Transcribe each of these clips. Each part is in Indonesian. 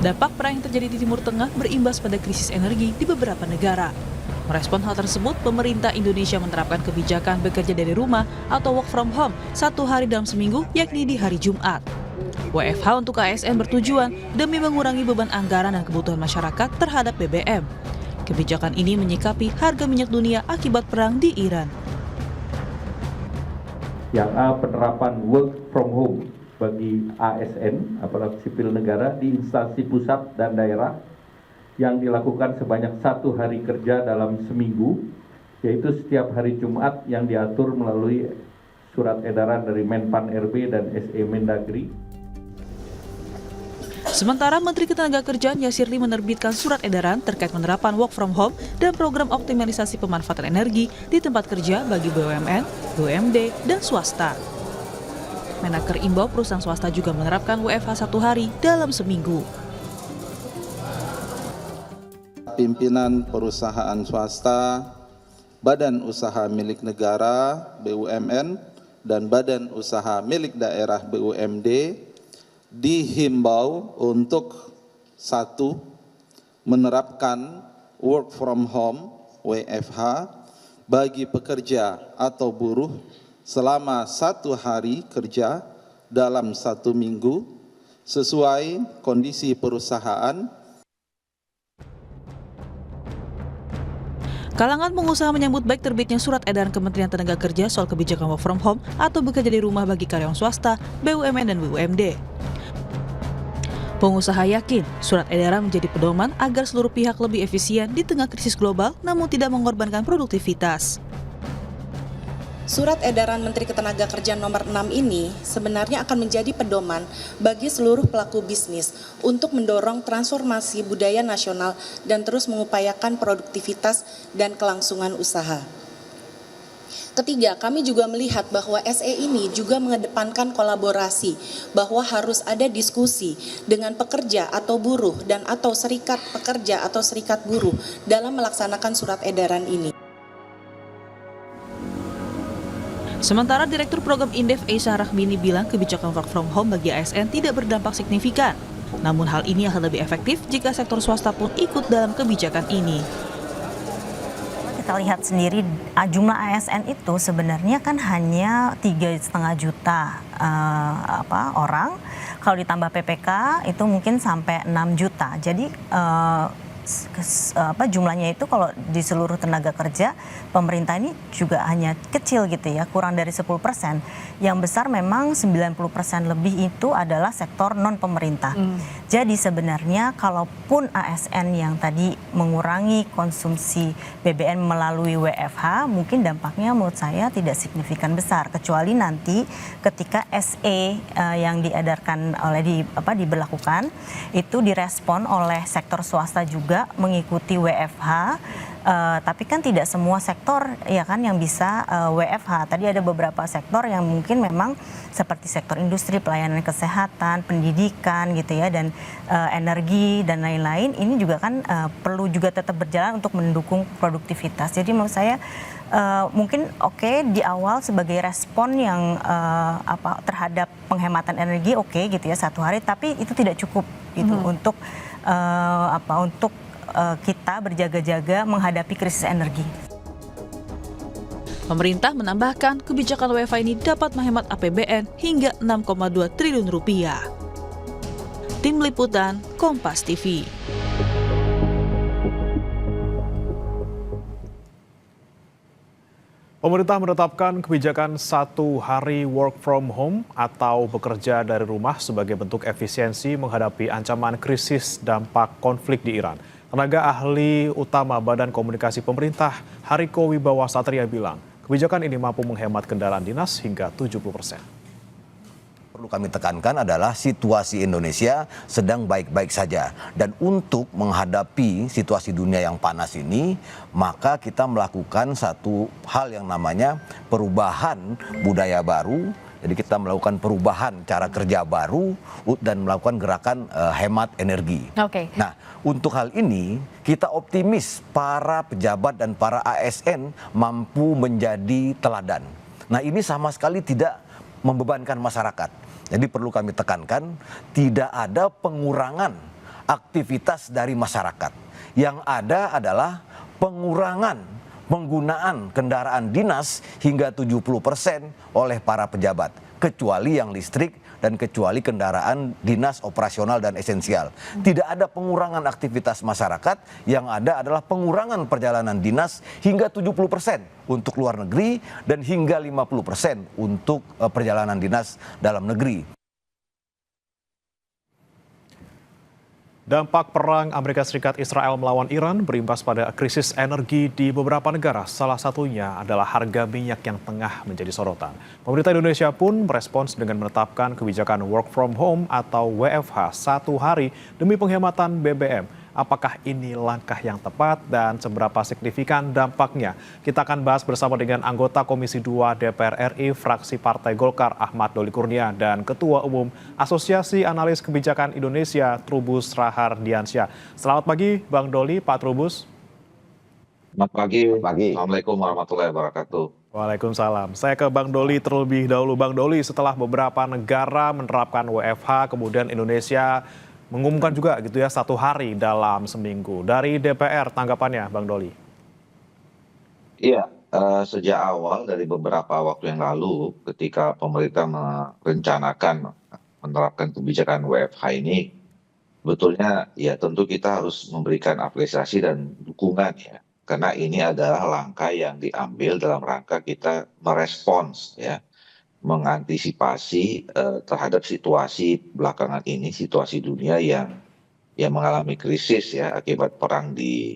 Dampak perang yang terjadi di Timur Tengah berimbas pada krisis energi di beberapa negara. Merespon hal tersebut, pemerintah Indonesia menerapkan kebijakan bekerja dari rumah atau work from home 1 hari dalam seminggu, yakni di hari Jumat. WFH untuk ASN bertujuan demi mengurangi beban anggaran dan kebutuhan masyarakat terhadap BBM. Kebijakan ini menyikapi harga minyak dunia akibat perang di Iran. Yang A, penerapan work from home bagi ASN, aparatur sipil negara di instansi pusat dan daerah yang dilakukan sebanyak 1 hari kerja dalam seminggu, yaitu setiap hari Jumat yang diatur melalui surat edaran dari Menpan RB dan SE Mendagri. Sementara Menteri Ketenagakerjaan Yasirli menerbitkan surat edaran terkait penerapan work from home dan program optimalisasi pemanfaatan energi di tempat kerja bagi BUMN, BUMD, dan swasta. Menaker imbau perusahaan swasta juga menerapkan WFH 1 hari dalam seminggu. Pimpinan perusahaan swasta, badan usaha milik negara BUMN, dan badan usaha milik daerah BUMD dihimbau untuk 1. Menerapkan work from home WFH bagi pekerja atau buruh selama 1 hari kerja dalam 1 minggu sesuai kondisi perusahaan. Kalangan pengusaha menyambut baik terbitnya surat edaran Kementerian Tenagakerja soal kebijakan work from home atau bekerja di rumah bagi karyawan swasta, BUMN, dan BUMD. Pengusaha yakin surat edaran menjadi pedoman agar seluruh pihak lebih efisien di tengah krisis global namun tidak mengorbankan produktivitas. Surat edaran Menteri Ketenagakerjaan nomor 6 ini sebenarnya akan menjadi pedoman bagi seluruh pelaku bisnis untuk mendorong transformasi budaya nasional dan terus mengupayakan produktivitas dan kelangsungan usaha. Ketiga, kami juga melihat bahwa SE ini juga mengedepankan kolaborasi, bahwa harus ada diskusi dengan pekerja atau buruh dan atau serikat pekerja atau serikat buruh dalam melaksanakan surat edaran ini. Sementara Direktur Program Indef Aisyah Rahmini bilang kebijakan work from home bagi ASN tidak berdampak signifikan. Namun hal ini akan lebih efektif jika sektor swasta pun ikut dalam kebijakan ini. Kita lihat sendiri jumlah ASN itu sebenarnya kan hanya 3,5 juta orang. Kalau ditambah PPK itu mungkin sampai 6 juta. Jadi jumlahnya itu kalau di seluruh tenaga kerja pemerintah ini juga hanya kecil gitu ya, kurang dari 10%. Yang besar memang 90% lebih itu adalah sektor non pemerintah. Jadi sebenarnya kalaupun ASN yang tadi mengurangi konsumsi BBM melalui WFH, mungkin dampaknya menurut saya tidak signifikan besar, kecuali nanti ketika SE yang diedarkan oleh diberlakukan itu direspon oleh sektor swasta juga mengikuti WFH, tapi kan tidak semua sektor ya kan yang bisa WFH. Tadi ada beberapa sektor yang mungkin memang seperti sektor industri, pelayanan kesehatan, pendidikan gitu ya, dan energi dan lain-lain. Ini juga kan perlu juga tetap berjalan untuk mendukung produktivitas. Jadi menurut saya mungkin di awal sebagai respon yang terhadap penghematan energi gitu ya 1 hari, tapi itu tidak cukup gitu untuk kita berjaga-jaga menghadapi krisis energi. Pemerintah menambahkan kebijakan WFH ini dapat menghemat APBN hingga 6,2 triliun rupiah. Tim Liputan, Kompas TV. Pemerintah menetapkan kebijakan 1 hari work from home atau bekerja dari rumah sebagai bentuk efisiensi menghadapi ancaman krisis dampak konflik di Iran. Tenaga ahli utama Badan Komunikasi Pemerintah, Hariko Wibawa Satria bilang, kebijakan ini mampu menghemat kendaraan dinas hingga 70%. Perlu kami tekankan adalah situasi Indonesia sedang baik-baik saja. Dan untuk menghadapi situasi dunia yang panas ini, maka kita melakukan satu hal yang namanya perubahan budaya baru. Jadi kita melakukan perubahan cara kerja baru dan melakukan gerakan hemat energi. Nah, untuk hal ini kita optimis para pejabat dan para ASN mampu menjadi teladan. Nah, ini sama sekali tidak membebankan masyarakat. Jadi perlu kami tekankan, tidak ada pengurangan aktivitas dari masyarakat. Yang ada adalah pengurangan penggunaan kendaraan dinas hingga 70% oleh para pejabat, kecuali yang listrik dan kecuali kendaraan dinas operasional dan esensial. Tidak ada pengurangan aktivitas masyarakat, yang ada adalah pengurangan perjalanan dinas hingga 70% untuk luar negeri dan hingga 50% untuk perjalanan dinas dalam negeri. Dampak perang Amerika Serikat Israel melawan Iran berimbas pada krisis energi di beberapa negara. Salah satunya adalah harga minyak yang tengah menjadi sorotan. Pemerintah Indonesia pun merespons dengan menetapkan kebijakan work from home atau WFH 1 hari demi penghematan BBM. Apakah ini langkah yang tepat dan seberapa signifikan dampaknya? Kita akan bahas bersama dengan anggota Komisi 2 DPR RI fraksi Partai Golkar Ahmad Doli Kurnia dan Ketua Umum Asosiasi Analis Kebijakan Indonesia Trubus Rahardiansyah. Selamat pagi Bang Doli, Pak Trubus. Selamat pagi. Assalamualaikum warahmatullahi wabarakatuh. Waalaikumsalam. Saya ke Bang Doli terlebih dahulu. Bang Doli, setelah beberapa negara menerapkan WFH, kemudian Indonesia mengumumkan juga gitu ya 1 hari dalam seminggu. Dari DPR tanggapannya Bang Doli? Iya, sejak awal dari beberapa waktu yang lalu ketika pemerintah merencanakan menerapkan kebijakan WFH ini, betulnya ya tentu kita harus memberikan apresiasi dan dukungan ya. Karena ini adalah langkah yang diambil dalam rangka kita merespons ya, mengantisipasi terhadap situasi belakangan ini, situasi dunia yang mengalami krisis ya akibat perang di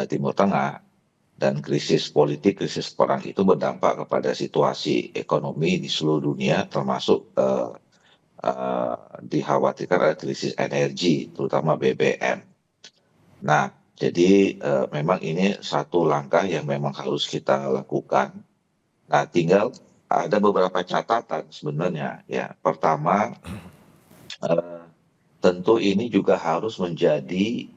Timur Tengah, dan krisis politik, krisis perang itu berdampak kepada situasi ekonomi di seluruh dunia, termasuk dikhawatirkan ada krisis energi, terutama BBM. Nah, jadi memang ini satu langkah yang memang harus kita lakukan. Nah, tinggal ada beberapa catatan sebenarnya ya. Pertama, tentu ini juga harus menjadi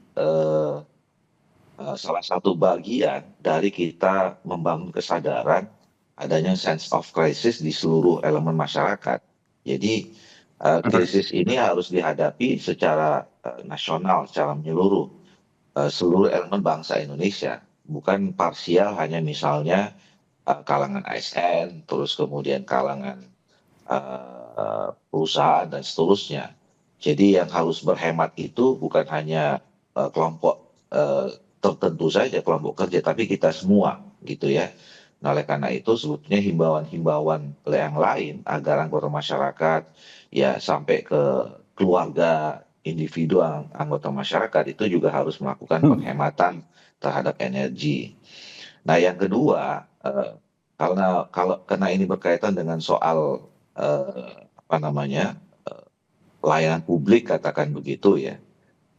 salah satu bagian dari kita membangun kesadaran adanya sense of crisis di seluruh elemen masyarakat. Jadi krisis ini harus dihadapi secara nasional, secara menyeluruh, seluruh elemen bangsa Indonesia, bukan parsial hanya misalnya kalangan ASN, terus kemudian kalangan perusahaan dan seterusnya. Jadi yang harus berhemat itu bukan hanya kelompok tertentu saja, kelompok kerja, tapi kita semua gitu ya. Nah, oleh karena itu sebetulnya himbauan yang lain agar anggota masyarakat ya sampai ke keluarga, individu anggota masyarakat itu juga harus melakukan penghematan terhadap energi. Nah, yang kedua, karena ini berkaitan dengan soal layanan publik, katakan begitu ya.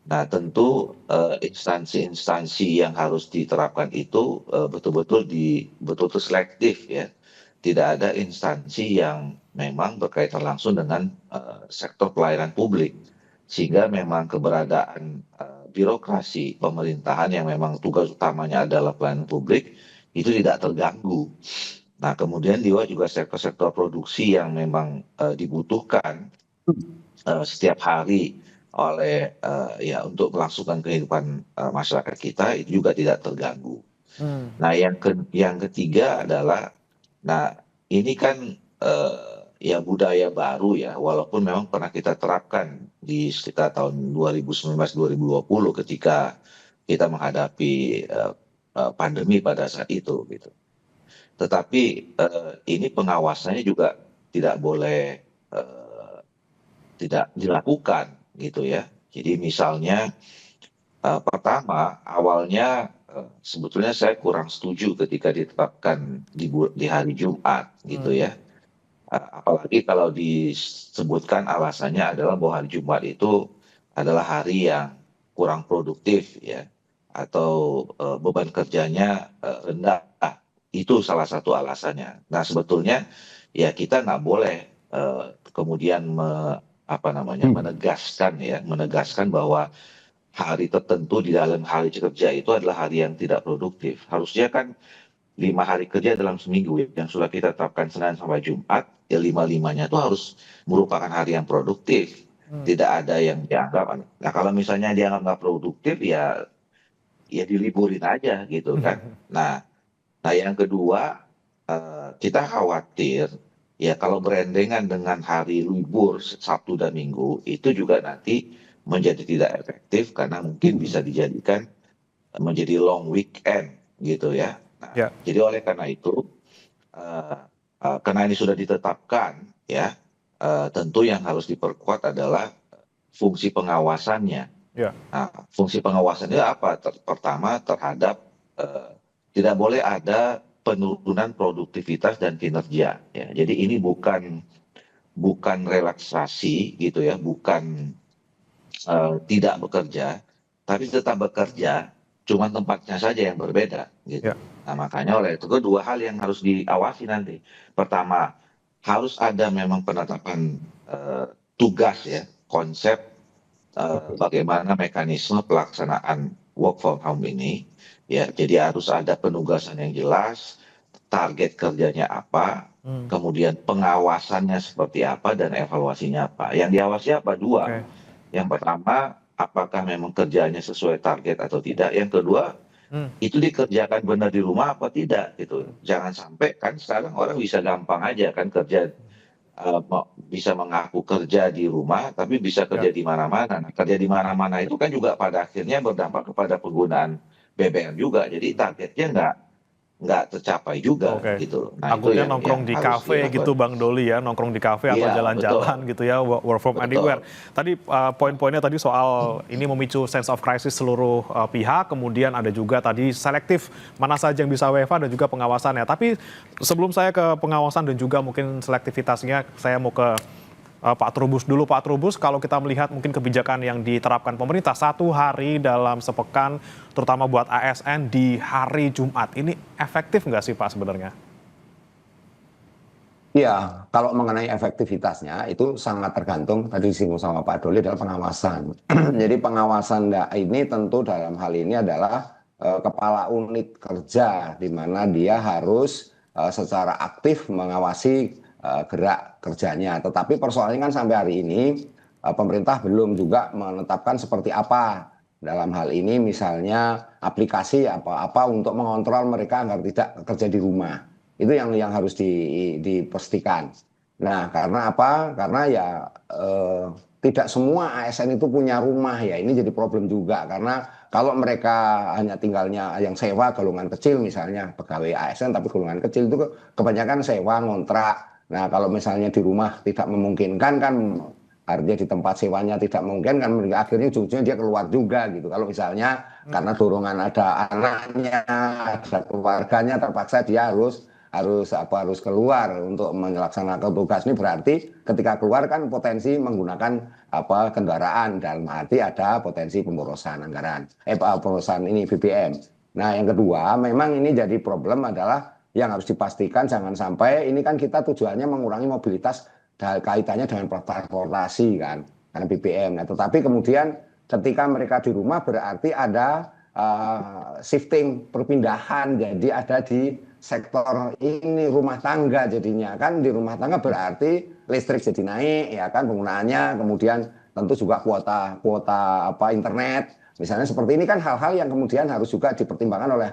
Nah, tentu instansi-instansi yang harus diterapkan itu betul-betul selektif ya. Tidak ada instansi yang memang berkaitan langsung dengan sektor pelayanan publik, sehingga memang keberadaan birokrasi pemerintahan yang memang tugas utamanya adalah pelayanan publik itu tidak terganggu. Nah, kemudian juga sektor-sektor produksi yang memang dibutuhkan setiap hari oleh untuk melangsungkan kehidupan masyarakat kita itu juga tidak terganggu. Nah, yang ketiga adalah, nah ini kan budaya baru ya, walaupun memang pernah kita terapkan di sekitar tahun 2019-2020 ketika kita menghadapi pandemi pada saat itu gitu. Tetapi ini pengawasannya juga tidak boleh tidak dilakukan gitu ya. Jadi misalnya pertama awalnya sebetulnya saya kurang setuju ketika ditetapkan di hari Jumat gitu ya. Apalagi kalau disebutkan alasannya adalah bahwa hari Jumat itu adalah hari yang kurang produktif ya, atau beban kerjanya rendah. Itu salah satu alasannya. Nah, sebetulnya ya kita nggak boleh kemudian menegaskan bahwa hari tertentu di dalam hari kerja itu adalah hari yang tidak produktif. Harusnya kan 5 hari kerja dalam seminggu yang sudah kita tetapkan Senin sampai Jumat, ya 5-5-nya itu harus merupakan hari yang produktif. Tidak ada yang dianggap. Nah kalau misalnya dianggap nggak produktif ya diliburin aja gitu kan. Nah yang kedua kita khawatir ya kalau berendengan dengan hari libur Sabtu dan Minggu itu juga nanti menjadi tidak efektif karena mungkin bisa dijadikan menjadi long weekend gitu ya. Nah, Ya. jadi oleh karena itu karena ini sudah ditetapkan ya tentu yang harus diperkuat adalah fungsi pengawasannya. Ya. Nah, fungsi pengawasannya apa? Pertama terhadap tidak boleh ada penurunan produktivitas dan kinerja. Ya. Jadi ini bukan relaksasi gitu ya, bukan tidak bekerja, tapi tetap bekerja, cuma tempatnya saja yang berbeda gitu. Ya. Nah makanya oleh itu kedua hal yang harus diawasi nanti. Pertama harus ada memang penetapan tugas ya, konsep bagaimana mekanisme pelaksanaan work from home ini ya. Jadi harus ada penugasan yang jelas, target kerjanya apa, kemudian pengawasannya seperti apa dan evaluasinya apa. Yang diawasi apa? Dua. Oke. Yang pertama, apakah memang kerjanya sesuai target atau tidak. Yang kedua, itu dikerjakan benar di rumah apa tidak gitu. Jangan sampai kan sekarang orang bisa gampang aja kan kerja bisa mengaku kerja di rumah tapi bisa kerja di mana-mana. Nah, kerja di mana-mana itu kan juga pada akhirnya berdampak kepada penggunaan BBM juga. Jadi targetnya nggak tercapai juga Oke. gitu. Nah itu Takutnya yang nongkrong di harus kafe dilakukan. gitu Bang Doli ya, nongkrong di kafe atau Iya, jalan-jalan gitu ya, work from betul. anywhere. Tadi poin-poinnya tadi soal ini memicu sense of crisis seluruh pihak, kemudian ada juga tadi selektif mana saja yang bisa WFH dan juga pengawasannya. Tapi sebelum saya ke pengawasan dan juga mungkin selektivitasnya, saya mau ke Pak Trubus dulu. Pak Trubus, kalau kita melihat mungkin kebijakan yang diterapkan pemerintah 1 hari dalam sepekan, terutama buat ASN di hari Jumat, ini efektif nggak sih Pak sebenarnya? Iya, kalau mengenai efektivitasnya itu sangat tergantung tadi disinggung sama Pak Doli adalah pengawasan. Jadi pengawasan ini tentu dalam hal ini adalah kepala unit kerja di mana dia harus secara aktif mengawasi gerak kerjanya. Tetapi persoalannya kan sampai hari ini pemerintah belum juga menetapkan seperti apa dalam hal ini misalnya aplikasi apa-apa untuk mengontrol mereka agar tidak kerja di rumah. Itu yang harus dipastikan. Nah, karena apa? Karena ya tidak semua ASN itu punya rumah ya. Ini jadi problem juga karena kalau mereka hanya tinggalnya yang sewa golongan kecil misalnya pegawai ASN tapi golongan kecil itu kebanyakan sewa ngontrak. Nah, kalau misalnya di rumah tidak memungkinkan kan artinya di tempat sewanya tidak mungkin kan akhirnya ujung-ujungnya dia keluar juga gitu. Kalau misalnya karena dorongan ada anaknya, ada keluarganya terpaksa dia harus keluar untuk melaksanakan tugas ini berarti ketika keluar kan potensi menggunakan kendaraan dalam arti ada potensi pemborosan anggaran pemborosan ini BBM. Nah, yang kedua memang ini jadi problem adalah yang harus dipastikan jangan sampai ini kan kita tujuannya mengurangi mobilitas kaitannya dengan transportasi kan karena BBM. Nah, tetapi kemudian ketika mereka di rumah berarti ada shifting perpindahan jadi ada di sektor ini rumah tangga jadinya kan di rumah tangga berarti listrik jadi naik ya kan penggunaannya kemudian tentu juga kuota internet misalnya seperti ini kan hal-hal yang kemudian harus juga dipertimbangkan oleh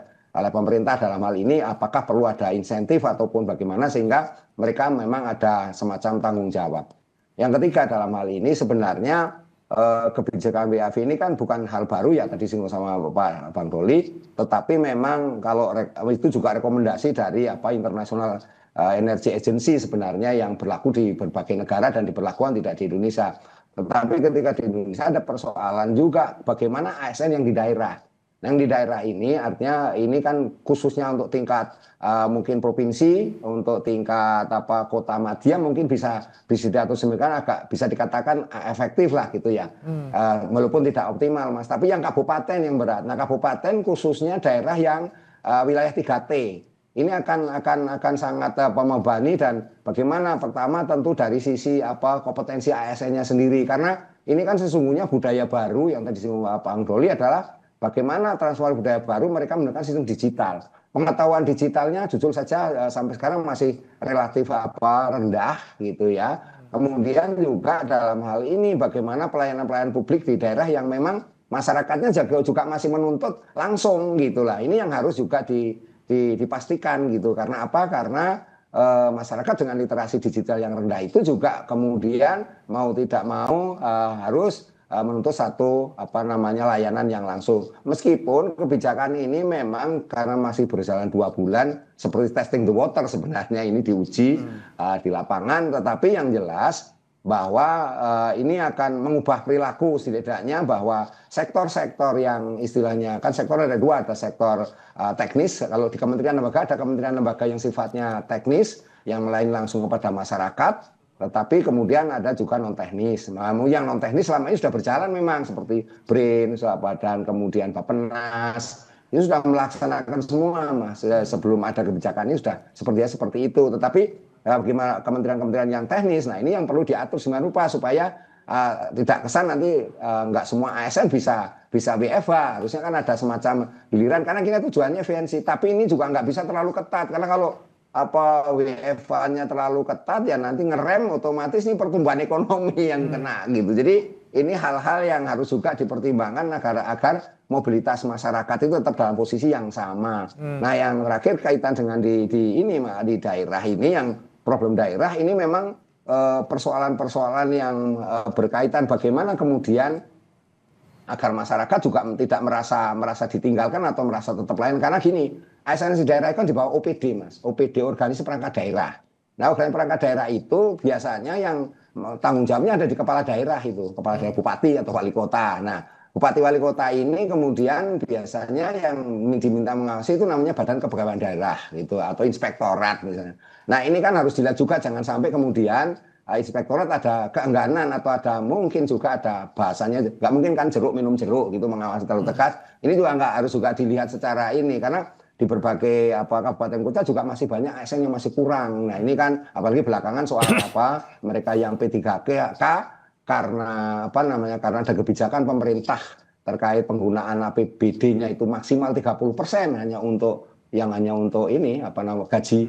pemerintah dalam hal ini apakah perlu ada insentif ataupun bagaimana sehingga mereka memang ada semacam tanggung jawab. Yang ketiga dalam hal ini sebenarnya kebijakan WFH ini kan bukan hal baru ya tadi singgung sama Pak Bang Doli, tetapi memang kalau itu juga rekomendasi dari International Energy Agency sebenarnya yang berlaku di berbagai negara dan diberlakukan tidak di Indonesia. Tetapi ketika di Indonesia ada persoalan juga bagaimana ASN yang di daerah. Yang di daerah ini artinya ini kan khususnya untuk tingkat mungkin provinsi, untuk tingkat kota madya mungkin bisa atau semikian agak bisa dikatakan efektif lah gitu ya. Walaupun tidak optimal Mas, tapi yang kabupaten yang berat. Nah, kabupaten khususnya daerah yang wilayah 3T. Ini akan sangat membebani dan bagaimana pertama tentu dari sisi kompetensi ASN-nya sendiri karena ini kan sesungguhnya budaya baru yang tadi disinggung Bang Doli adalah bagaimana transformasi budaya baru mereka menggunakan sistem digital. Pengetahuan digitalnya jujur saja sampai sekarang masih relatif rendah gitu ya. kemudian juga dalam hal ini bagaimana pelayanan-pelayanan publik di daerah yang memang masyarakatnya juga masih menuntut langsung gitulah. Ini yang harus juga dipastikan gitu. Karena apa? Karena masyarakat dengan literasi digital yang rendah itu juga kemudian mau tidak mau harus menuntut satu layanan yang langsung. Meskipun kebijakan ini memang karena masih berjalan 2 bulan seperti testing the water sebenarnya ini diuji di lapangan, tetapi yang jelas bahwa ini akan mengubah perilaku setidaknya bahwa sektor-sektor yang istilahnya kan sektor ada 2, ada sektor teknis. Kalau di Kementerian Lembaga ada kementerian lembaga yang sifatnya teknis yang melayani langsung kepada masyarakat. Tetapi kemudian ada juga non teknis. Yang non teknis selama ini sudah berjalan memang seperti BRIN, dan kemudian Bappenas ini sudah melaksanakan semua Mas. Sebelum ada kebijakan ini sudah seperti itu. Tetapi bagaimana kementerian-kementerian yang teknis, nah ini yang perlu diatur sedemikian rupa supaya tidak kesan nanti nggak semua ASN bisa WFH. Harusnya kan ada semacam giliran karena kita tujuannya efisiensi. Tapi ini juga nggak bisa terlalu ketat karena kalau WFH-nya terlalu ketat ya nanti ngerem otomatis nih pertumbuhan ekonomi yang kena gitu. Jadi ini hal-hal yang harus juga dipertimbangkan agar mobilitas masyarakat itu tetap dalam posisi yang sama. Nah, yang terakhir kaitan dengan di daerah ini yang problem daerah ini memang persoalan-persoalan yang berkaitan bagaimana kemudian agar masyarakat juga tidak merasa ditinggalkan atau merasa tetap lain. Karena gini, ASN di daerah kan di bawah OPD Mas, OPD organisasi perangkat daerah. Nah, organisasi perangkat daerah itu biasanya yang tanggung jawabnya ada di kepala daerah itu, kepala daerah bupati atau wali kota. Nah, bupati wali kota ini kemudian biasanya yang diminta mengawasi itu namanya Badan Kepegawaian Daerah gitu atau inspektorat misalnya. Nah, ini kan harus dilihat juga jangan sampai kemudian inspektorat ada keengganan atau ada mungkin juga ada bahasanya nggak mungkin kan jeruk minum jeruk gitu mengawasi terlalu tegas. Ini juga nggak harus juga dilihat secara ini karena di berbagai kabupaten kota juga masih banyak ASN yang masih kurang. Nah, ini kan apalagi belakangan soal mereka yang P3K karena karena ada kebijakan pemerintah terkait penggunaan APBD-nya itu maksimal 30% hanya untuk ini gaji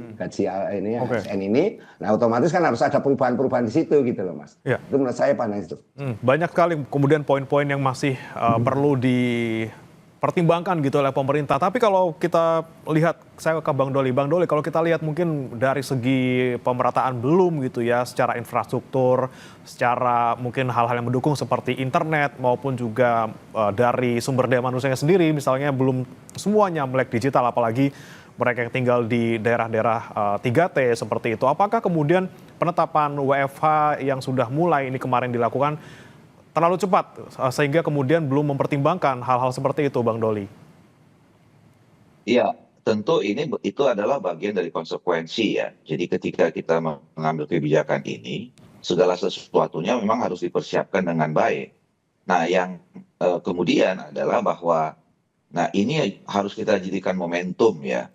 ini ASN ini. Nah, otomatis kan harus ada perubahan-perubahan di situ gitu loh Mas. Ya. Itu menurut saya pandang itu. Banyak sekali kemudian poin-poin yang masih perlu dipertimbangkan gitu oleh pemerintah. Tapi kalau kita lihat, saya ke Bang Doli, kalau kita lihat mungkin dari segi pemerataan belum gitu ya, secara infrastruktur, secara mungkin hal-hal yang mendukung seperti internet maupun juga dari sumber daya manusianya sendiri, misalnya belum semuanya melek digital, apalagi mereka yang tinggal di daerah-daerah 3T seperti itu. Apakah kemudian penetapan WFH yang sudah mulai ini kemarin dilakukan terlalu cepat sehingga kemudian belum mempertimbangkan hal-hal seperti itu, Bang Doli? Iya, tentu itu adalah bagian dari konsekuensi ya. Jadi ketika kita mengambil kebijakan ini, segala sesuatunya memang harus dipersiapkan dengan baik. Nah, yang kemudian adalah bahwa, nah ini harus kita jadikan momentum ya.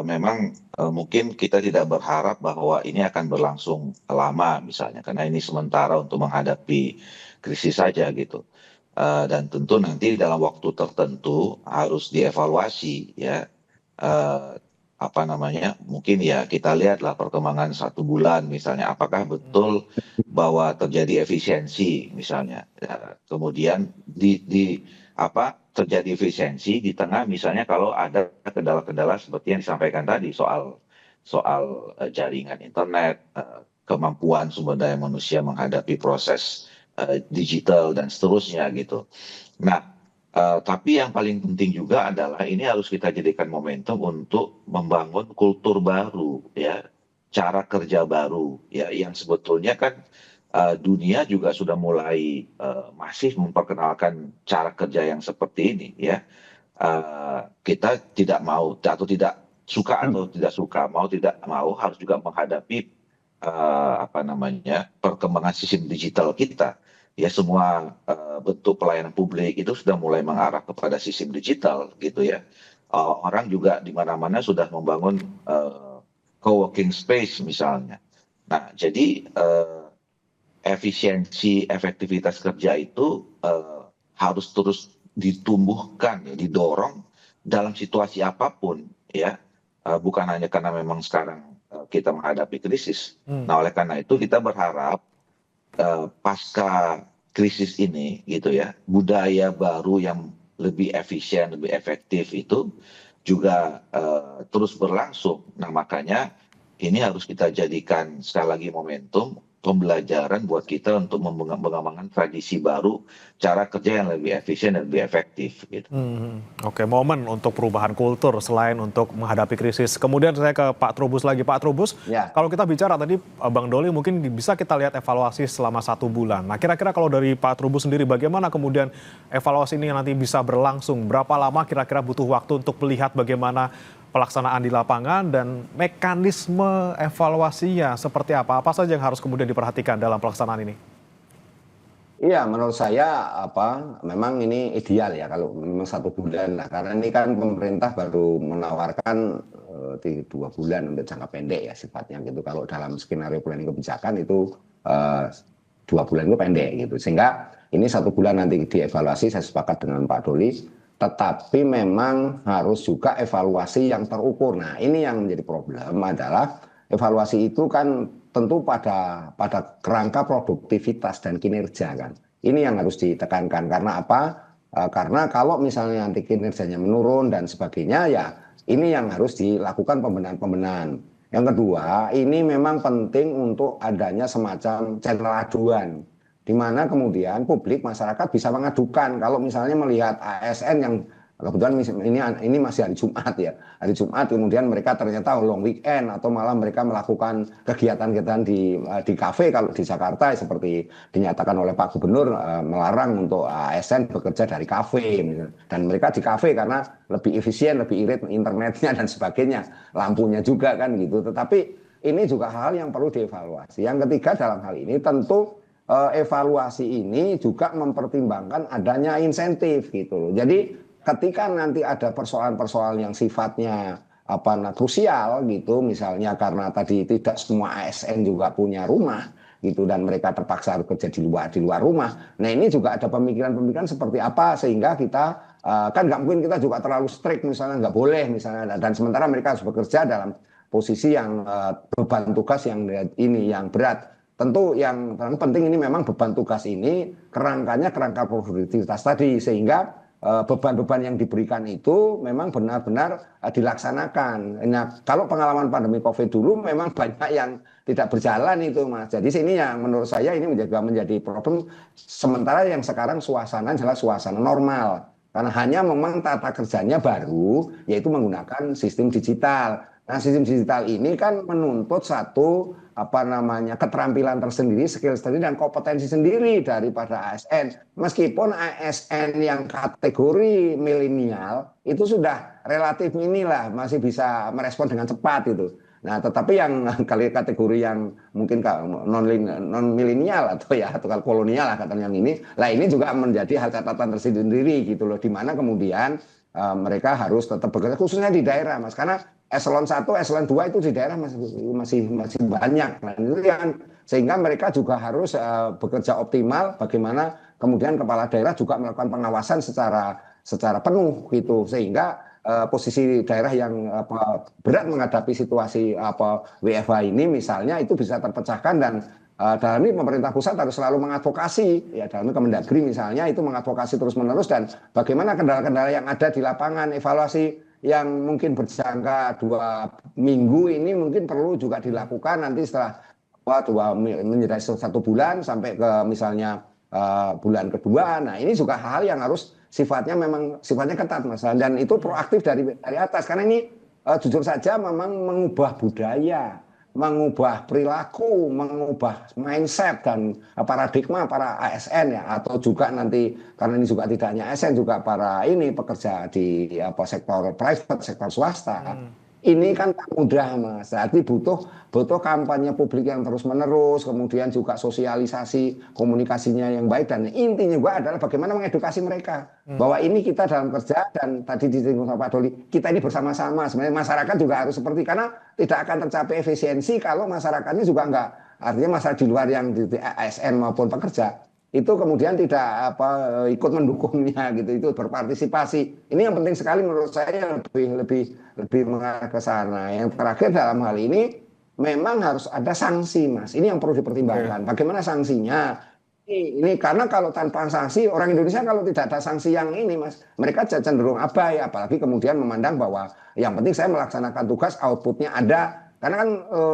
Memang mungkin kita tidak berharap bahwa ini akan berlangsung lama misalnya, karena ini sementara untuk menghadapi krisis saja gitu. Dan tentu nanti dalam waktu tertentu harus dievaluasi ya. Mungkin ya kita lihatlah perkembangan 1 bulan misalnya, apakah betul bahwa terjadi efisiensi misalnya. Kemudian terjadi efisiensi di tengah misalnya kalau ada kendala-kendala seperti yang disampaikan tadi soal jaringan internet, kemampuan sumber daya manusia menghadapi proses digital dan seterusnya gitu. Nah, tapi yang paling penting juga adalah ini harus kita jadikan momentum untuk membangun kultur baru ya, cara kerja baru ya, yang sebetulnya kan dunia juga sudah mulai masif memperkenalkan cara kerja yang seperti ini ya. Kita tidak mau atau tidak suka atau tidak suka, mau tidak mau harus juga menghadapi perkembangan sistem digital kita. Ya, semua bentuk pelayanan publik itu sudah mulai mengarah kepada sistem digital gitu ya. Orang juga di mana-mana sudah membangun co-working space misalnya. Nah, jadi efisiensi, efektivitas kerja itu harus terus ditumbuhkan, ya, didorong dalam situasi apapun, ya, bukan hanya karena memang sekarang kita menghadapi krisis. Nah, oleh karena itu kita berharap pasca krisis ini gitu ya, budaya baru yang lebih efisien, lebih efektif itu juga terus berlangsung. Nah, makanya ini harus kita jadikan sekali lagi momentum pembelajaran buat kita untuk mengembangkan tradisi baru, cara kerja yang lebih efisien dan lebih efektif gitu. Oke, momen untuk perubahan kultur selain untuk menghadapi krisis. Kemudian saya ke Pak Trubus lagi. Pak Trubus, Ya. kalau kita bicara tadi Bang Doli mungkin bisa kita lihat evaluasi selama 1 bulan. Nah, kira-kira kalau dari Pak Trubus sendiri bagaimana kemudian evaluasi ini nanti bisa berlangsung? Berapa lama kira-kira butuh waktu untuk melihat bagaimana pelaksanaan di lapangan dan mekanisme evaluasinya seperti apa? Apa saja yang harus kemudian diperhatikan dalam pelaksanaan ini? Iya, menurut saya memang ini ideal ya kalau memang 1 bulan lah, karena ini kan pemerintah baru menawarkan 2 bulan untuk jangka pendek ya sifatnya gitu. Kalau dalam skenario planning kebijakan itu 2 bulan itu pendek gitu, sehingga ini 1 bulan nanti dievaluasi. Saya sepakat dengan Pak Doli. Tetapi memang harus juga evaluasi yang terukur. Nah, ini yang menjadi problem adalah evaluasi itu kan tentu pada kerangka produktivitas dan kinerja kan. Ini yang harus ditekankan. Karena apa? Karena kalau misalnya nanti kinerjanya menurun dan sebagainya, ya ini yang harus dilakukan pembenahan-pembenahan. Yang kedua, ini memang penting untuk adanya semacam channel aduan, di mana kemudian publik masyarakat bisa mengadukan kalau misalnya melihat ASN yang kebetulan ini masih hari Jumat ya, hari Jumat kemudian mereka ternyata long weekend atau malah mereka melakukan kegiatan-kegiatan di kafe. Kalau di Jakarta seperti dinyatakan oleh Pak Gubernur melarang untuk ASN bekerja dari kafe dan mereka di kafe karena lebih efisien, lebih irit internetnya dan sebagainya, lampunya juga kan gitu. Tetapi ini juga hal yang perlu dievaluasi. Yang ketiga dalam hal ini tentu evaluasi ini juga mempertimbangkan adanya insentif gitu loh. Jadi ketika nanti ada persoalan-persoalan yang sifatnya krusial gitu, misalnya karena tadi tidak semua ASN juga punya rumah gitu dan mereka terpaksa harus kerja di luar rumah. Nah, ini juga ada pemikiran-pemikiran seperti apa sehingga kita kan nggak mungkin kita juga terlalu strict misalnya nggak boleh misalnya, dan sementara mereka harus bekerja dalam posisi yang beban tugas yang berat. Tentu yang penting ini memang beban tugas ini kerangka produktivitas tadi, sehingga beban-beban yang diberikan itu memang benar-benar dilaksanakan. Nah, kalau pengalaman pandemi COVID dulu memang banyak yang tidak berjalan itu, Mas. Jadi sini yang menurut saya ini menjadi problem. Sementara yang sekarang suasana adalah suasana normal. Karena hanya memang tata kerjanya baru, yaitu menggunakan sistem digital. Nah, sistem digital ini kan menuntut satu keterampilan tersendiri, skill sendiri dan kompetensi sendiri daripada ASN. Meskipun ASN yang kategori milenial itu sudah relatif masih bisa merespon dengan cepat itu. Nah, tetapi yang kategori yang mungkin non milenial atau kolonial lah katanya yang ini, ini juga menjadi hal catatan tersendiri gitu loh, di mana kemudian mereka harus tetap bekerja khususnya di daerah, Mas, karena eselon 1, eselon 2 itu di daerah masih banyak. Nah, itu yang sehingga mereka juga harus bekerja optimal, bagaimana kemudian kepala daerah juga melakukan pengawasan secara penuh gitu, sehingga posisi daerah yang berat menghadapi situasi WFH ini misalnya itu bisa terpecahkan. Dan dalam ini pemerintah pusat harus selalu mengadvokasi ya, dalam Kemendagri misalnya itu mengadvokasi terus-menerus, dan bagaimana kendala-kendala yang ada di lapangan, evaluasi yang mungkin berjangka 2 minggu ini mungkin perlu juga dilakukan nanti setelah menjadi 1 bulan sampai ke misalnya bulan kedua. Nah, ini juga hal yang harus sifatnya ketat, Mas, dan itu proaktif dari atas, karena ini jujur saja memang mengubah budaya, mengubah perilaku, mengubah mindset dan paradigma para ASN ya, atau juga nanti karena ini juga tidak hanya ASN, juga para pekerja di sektor private, sektor swasta. Ini kan tak mudah, Mas. Jadi butuh kampanye publik yang terus-menerus, kemudian juga sosialisasi komunikasinya yang baik, dan intinya juga adalah bagaimana mengedukasi mereka bahwa ini kita dalam kerja, dan tadi disinggung Pak Doli, kita ini bersama-sama. Sebenarnya masyarakat juga harus seperti, karena tidak akan tercapai efisiensi kalau masyarakatnya juga enggak, artinya masyarakat di luar yang di ASN maupun pekerja itu kemudian tidak ikut mendukungnya gitu, itu berpartisipasi. Ini yang penting sekali menurut saya, lebih mengarah ke sana. Yang terakhir dalam hal ini memang harus ada sanksi, Mas. Ini yang perlu dipertimbangkan. Bagaimana sanksinya? Ini karena kalau tanpa sanksi, orang Indonesia kalau tidak ada sanksi yang ini, Mas, mereka cenderung abai, apalagi kemudian memandang bahwa yang penting saya melaksanakan tugas, outputnya ada. Karena kan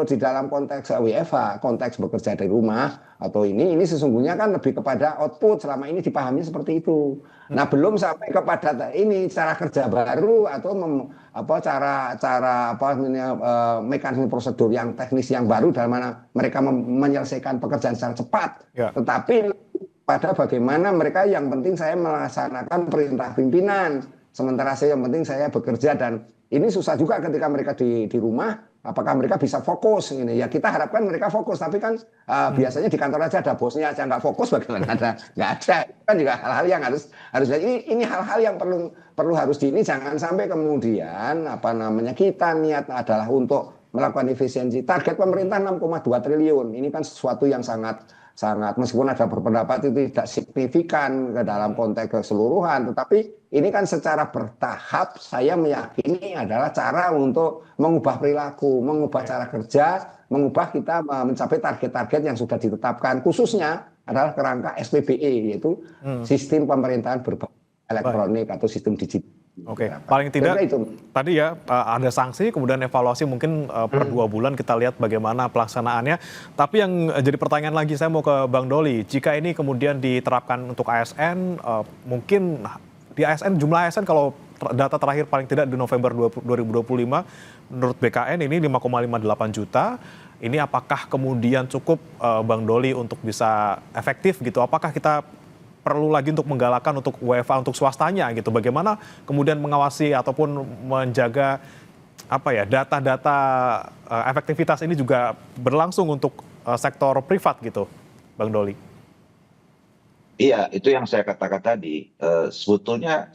di dalam konteks WFH, konteks bekerja dari rumah atau ini sesungguhnya kan lebih kepada output, selama ini dipahami seperti itu. Nah, belum sampai kepada ini cara kerja baru atau mekanisme prosedur yang teknis yang baru dalam mana mereka menyelesaikan pekerjaan secara cepat. Ya. Tetapi pada bagaimana mereka yang penting saya melaksanakan perintah pimpinan, sementara saya yang penting saya bekerja, dan ini susah juga ketika mereka di rumah. Apakah mereka bisa fokus ini? Ya kita harapkan mereka fokus, tapi kan biasanya di kantor aja ada bosnya aja nggak fokus, bagaimana nggak ada kan juga hal-hal yang harus ini hal-hal yang perlu harus jangan sampai kemudian kita niat adalah untuk melakukan efisiensi. Target pemerintah 6,2 triliun ini kan sesuatu yang sangat meskipun ada berpendapat itu tidak signifikan ke dalam konteks keseluruhan, tetapi ini kan secara bertahap saya meyakini adalah cara untuk mengubah perilaku, mengubah cara kerja, mengubah kita mencapai target-target yang sudah ditetapkan, khususnya adalah kerangka SPBE, yaitu sistem pemerintahan berbasis elektronik atau sistem digital. Oke, paling tidak tadi ya ada sanksi, kemudian evaluasi mungkin per 2 bulan kita lihat bagaimana pelaksanaannya. Tapi yang jadi pertanyaan lagi, saya mau ke Bang Doli, jika ini kemudian diterapkan untuk ASN, mungkin di ASN, jumlah ASN kalau data terakhir paling tidak di November 2025, menurut BKN ini 5,58 juta. Ini apakah kemudian cukup Bang Doli untuk bisa efektif gitu? Apakah kita perlu lagi untuk menggalakkan untuk WFH untuk swastanya gitu? Bagaimana kemudian mengawasi ataupun menjaga data-data efektivitas ini juga berlangsung untuk sektor privat gitu, Bang Doli? Iya, itu yang saya katakan tadi. Sebetulnya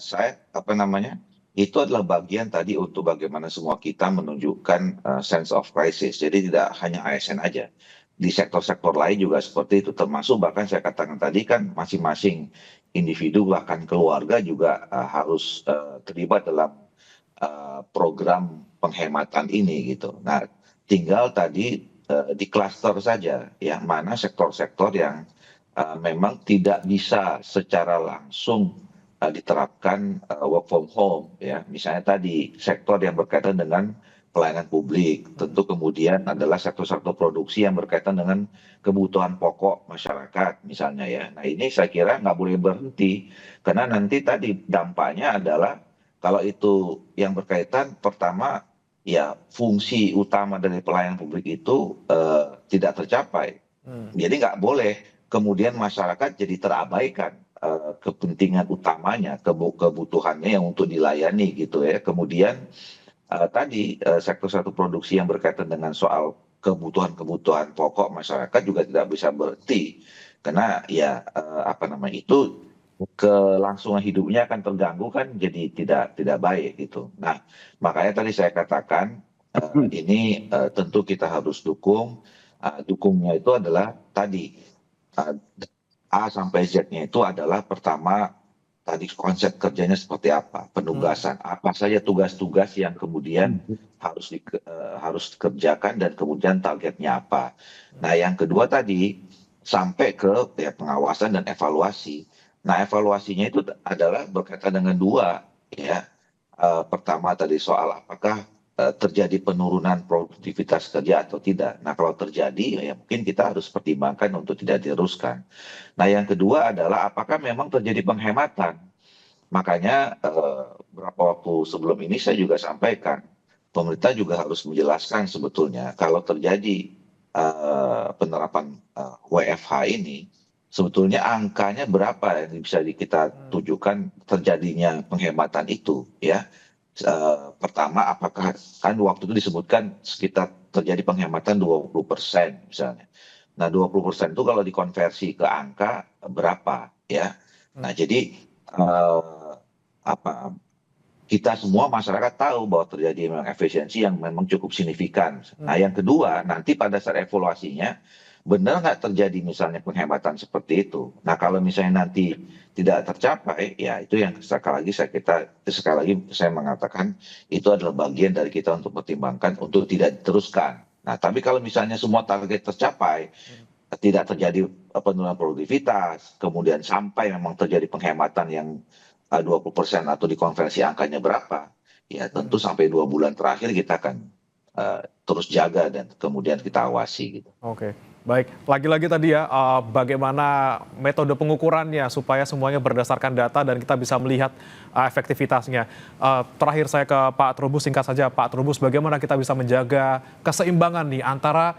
itu adalah bagian tadi untuk bagaimana semua kita menunjukkan sense of crisis. Jadi tidak hanya ASN aja. Di sektor-sektor lain juga seperti itu, termasuk bahkan saya katakan tadi kan masing-masing individu bahkan keluarga juga harus terlibat dalam program penghematan ini gitu. Nah, tinggal tadi di klaster saja ya, mana sektor-sektor yang memang tidak bisa secara langsung diterapkan work from home ya. Misalnya tadi sektor yang berkaitan dengan pelayanan publik, tentu kemudian adalah sektor-sektor produksi yang berkaitan dengan kebutuhan pokok masyarakat misalnya ya. Nah ini saya kira nggak boleh berhenti, karena nanti tadi dampaknya adalah kalau itu yang berkaitan, pertama ya fungsi utama dari pelayanan publik itu tidak tercapai. Jadi nggak boleh kemudian masyarakat jadi terabaikan kepentingan utamanya, kebutuhannya yang untuk dilayani gitu ya. Kemudian tadi sektor-sektor produksi yang berkaitan dengan soal kebutuhan-kebutuhan pokok masyarakat juga tidak bisa berhenti, karena ya itu kelangsungan hidupnya akan terganggu kan, jadi tidak baik gitu. Nah makanya tadi saya katakan ini tentu kita harus dukung. Dukungnya itu adalah tadi A sampai Z-nya itu adalah pertama tadi konsep kerjanya seperti apa, penugasan apa saja tugas-tugas yang kemudian harus dikerjakan dan kemudian targetnya apa. Nah yang kedua tadi sampai ke pengawasan dan evaluasi. Nah evaluasinya itu adalah berkaitan dengan dua ya. Pertama tadi soal apakah terjadi penurunan produktivitas kerja atau tidak. Nah kalau terjadi ya mungkin kita harus pertimbangkan untuk tidak diteruskan. Nah yang kedua adalah apakah memang terjadi penghematan. Makanya beberapa waktu sebelum ini saya juga sampaikan, pemerintah juga harus menjelaskan sebetulnya kalau terjadi penerapan WFH ini, sebetulnya angkanya berapa yang bisa kita tujukan terjadinya penghematan itu ya. Pertama apakah kan waktu itu disebutkan sekitar terjadi penghematan 20% misalnya. Nah 20% itu kalau dikonversi ke angka berapa ya. Nah jadi kita semua masyarakat tahu bahwa terjadi memang efisiensi yang memang cukup signifikan. Nah yang kedua nanti pada saat evaluasinya benar nggak terjadi misalnya penghematan seperti itu. Nah kalau misalnya nanti tidak tercapai, ya itu yang sekali lagi saya mengatakan itu adalah bagian dari kita untuk pertimbangkan untuk tidak diteruskan Nah, tapi kalau misalnya semua target tercapai, tidak terjadi penurunan produktivitas, kemudian sampai memang terjadi penghematan yang 20% atau di konversi angkanya berapa, ya tentu sampai 2 bulan terakhir kita akan terus jaga dan kemudian kita awasi gitu. Oke, baik. Lagi-lagi tadi ya, bagaimana metode pengukurannya supaya semuanya berdasarkan data dan kita bisa melihat efektivitasnya. Terakhir saya ke Pak Trubus, singkat saja Pak Trubus, bagaimana kita bisa menjaga keseimbangan nih antara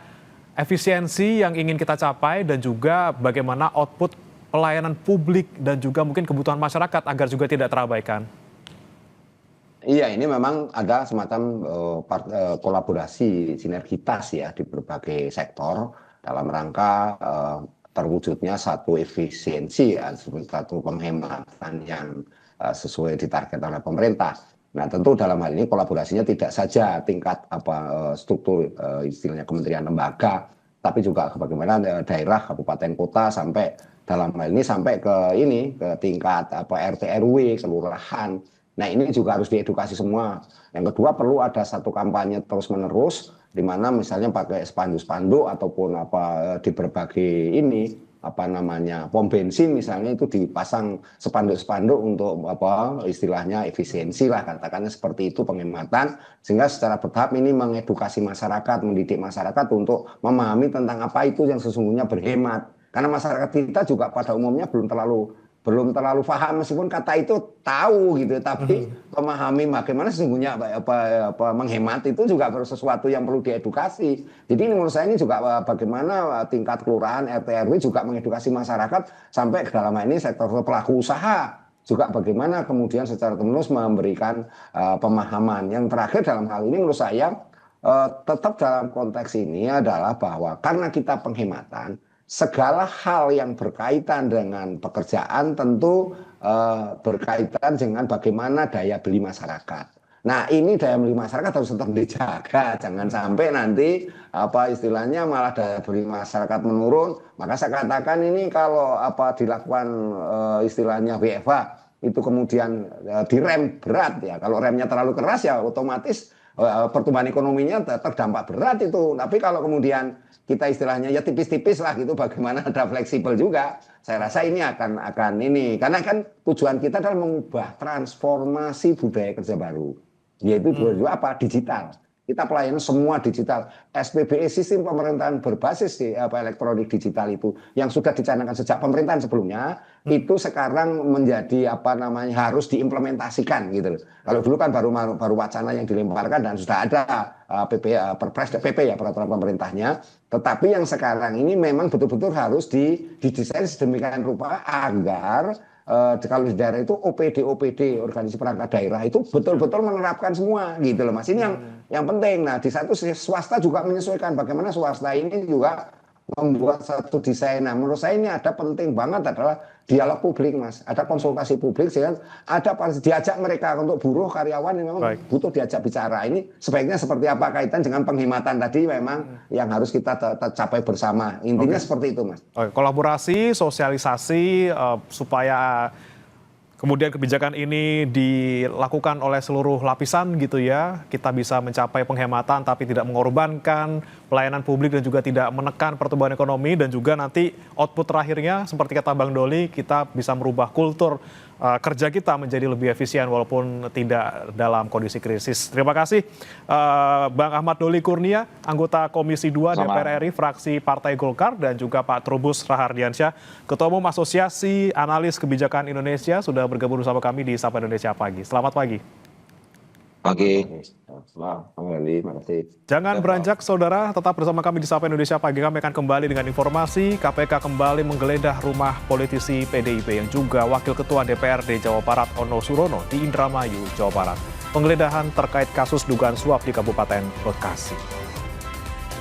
efisiensi yang ingin kita capai dan juga bagaimana output pelayanan publik dan juga mungkin kebutuhan masyarakat agar juga tidak terabaikan. Iya, ini memang ada semacam kolaborasi sinergitas ya di berbagai sektor dalam rangka terwujudnya satu efisiensi, ya, satu penghematan yang sesuai ditarget oleh pemerintah. Nah, tentu dalam hal ini kolaborasinya tidak saja tingkat struktur istilahnya kementerian lembaga, tapi juga bagaimana daerah, kabupaten, kota sampai dalam hal ini sampai ke tingkat RT RW, kelurahan. Nah, ini juga harus diedukasi semua. Yang kedua, perlu ada satu kampanye terus-menerus di mana misalnya pakai spanduk-spanduk ataupun di berbagai pom bensin misalnya itu dipasang spanduk-spanduk untuk istilahnya efisiensi lah, katakannya seperti itu, penghematan, sehingga secara bertahap ini mengedukasi masyarakat, mendidik masyarakat untuk memahami tentang apa itu yang sesungguhnya berhemat. Karena masyarakat kita juga pada umumnya belum terlalu paham, meskipun kata itu tahu gitu, tapi memahami bagaimana sesungguhnya menghemat itu juga sesuatu yang perlu diedukasi. Jadi menurut saya ini juga bagaimana tingkat kelurahan, RT RW juga mengedukasi masyarakat sampai ke dalam ini sektor pelaku usaha juga bagaimana kemudian secara terus memberikan pemahaman. Yang terakhir dalam hal ini menurut saya tetap dalam konteks ini adalah bahwa karena kita penghematan, segala hal yang berkaitan dengan pekerjaan tentu berkaitan dengan bagaimana daya beli masyarakat. Nah, ini daya beli masyarakat harus tetap dijaga, jangan sampai nanti istilahnya malah daya beli masyarakat menurun. Maka saya katakan ini kalau dilakukan istilahnya WFH itu kemudian direm berat ya. Kalau remnya terlalu keras ya otomatis pertumbuhan ekonominya terdampak berat itu. Tapi kalau kemudian kita istilahnya ya tipis-tipis lah gitu, bagaimana ada fleksibel juga, saya rasa ini akan ini, karena kan tujuan kita adalah mengubah transformasi budaya kerja baru, yaitu digital. Kita pelayanan semua digital. SPBE, sistem pemerintahan berbasis elektronik digital itu yang sudah dicanangkan sejak pemerintahan sebelumnya itu sekarang menjadi harus diimplementasikan gitu. Kalau dulu kan baru wacana yang dilemparkan dan sudah ada Perpres PP ya, peraturan pemerintahnya. Tetapi yang sekarang ini memang betul-betul harus didesain sedemikian rupa agar kalau di daerah itu OPD organisasi perangkat daerah itu betul-betul menerapkan semua gitu loh Mas. Ini yang penting. Nah, di satu sisi swasta juga menyesuaikan bagaimana swasta ini juga membuat satu desain. Nah, menurut saya ini ada penting banget adalah dialog publik Mas. Ada konsultasi publik sehingga diajak mereka untuk buruh karyawan yang memang butuh diajak bicara. Ini sebaiknya seperti apa kaitan dengan penghematan tadi memang yang harus kita capai bersama. Intinya seperti itu Mas. Kolaborasi, sosialisasi supaya kemudian kebijakan ini dilakukan oleh seluruh lapisan gitu ya. Kita bisa mencapai penghematan tapi tidak mengorbankan pelayanan publik dan juga tidak menekan pertumbuhan ekonomi, dan juga nanti output terakhirnya seperti kata Bang Doli, kita bisa merubah kultur kerja kita menjadi lebih efisien walaupun tidak dalam kondisi krisis. Terima kasih Bang Ahmad Doli Kurnia, anggota Komisi 2 DPR RI fraksi Partai Golkar, dan juga Pak Trubus Rahardiansyah, Ketua Umum Asosiasi Analis Kebijakan Indonesia, sudah bergabung bersama kami di Sapa Indonesia Pagi. Selamat pagi. Pagi. Jangan beranjak saudara, tetap bersama kami di Sapa Indonesia Pagi. Kami akan kembali dengan informasi KPK kembali menggeledah rumah politisi PDIP yang juga Wakil Ketua DPRD Jawa Barat Ono Surono di Indramayu, Jawa Barat. Penggeledahan terkait kasus dugaan suap di Kabupaten Bekasi.